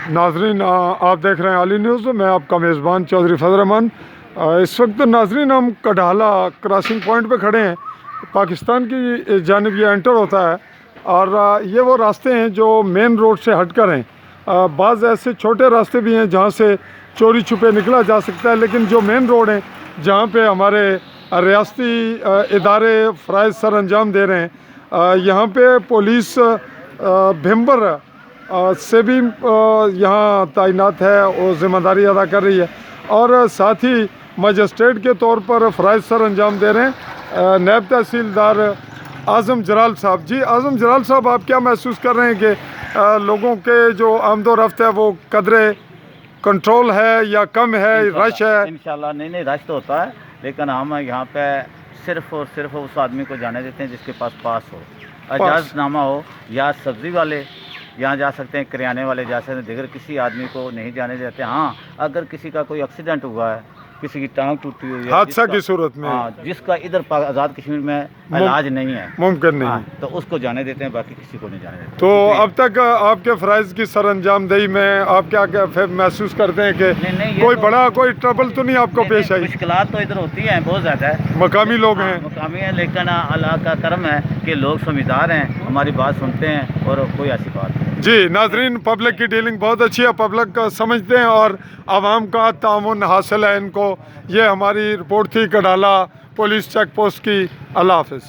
नाजरीन, आप देख रहे हैं आली न्यूज़। मैं आपका मेज़बान चौधरी फजल रहमान। इस वक्त नाजरीन हम कड्ढालह क्रॉसिंग पॉइंट पे खड़े हैं। पाकिस्तान की जानिब ये एंटर होता है और ये वो रास्ते हैं जो मेन रोड से हटकर हैं। बाज़ ऐसे छोटे रास्ते भी हैं जहाँ से चोरी छुपे निकला जा सकता है, लेकिन जो मेन रोड हैं जहाँ पे हमारे रियासती इदारे फ़राइज़ सर अंजाम दे रहे हैं, यहाँ पे पुलिस भम्बर से भी यहाँ तैनात है और ज़िम्मेदारी अदा कर रही है, और साथ ही मजिस्ट्रेट के तौर पर फ़राइज़ सर अंजाम दे रहे हैं नायब तहसीलदार आज़म जलाल साहब। जी आज़म जलाल साहब, आप क्या महसूस कर रहे हैं कि लोगों के जो आमदोरफ्त है वो कदरे कंट्रोल है या कम है, रश है? इंशाल्लाह नहीं, रश तो होता है, लेकिन हम यहाँ पे सिर्फ और सिर्फ उस आदमी को जाने देते हैं जिसके पास हो, इजाज़तनामा हो, या सब्ज़ी वाले यहाँ जा सकते हैं, किराने वाले जा सकते हैं, दिगर किसी आदमी को नहीं जाने देते। हाँ, अगर किसी का कोई एक्सीडेंट हुआ है, किसी की टांग टूटी हुई है, हादसा की सूरत में, हाँ, जिसका इधर आज़ाद कश्मीर में इलाज नहीं है, मुमकिन नहीं, हाँ, तो उसको जाने देते हैं, बाकी किसी को नहीं जाने देते। तो अब तक आपके फ़राइज़ की सर अंजामदही में आप क्या महसूस करते हैं कि कोई तो बड़ा कोई ट्रबल तो नहीं आपको पेश आई? मुश्किलात तो इधर होती हैं, बहुत ज़्यादा है। मकामी लोग हैं, मकामी हैं, लेकिन अल्लाह का करम है कि लोग समझदार हैं, हमारी बात सुनते हैं और कोई ऐसी बात नहीं। जी नाजरीन, पब्लिक की डीलिंग बहुत अच्छी है, पब्लिक का समझते हैं और आवाम का ताउन हासिल है इनको। ये हमारी रिपोर्ट थी कड्ढालह पुलिस चेक पोस्ट की। अल्लाह हाफ़िज़।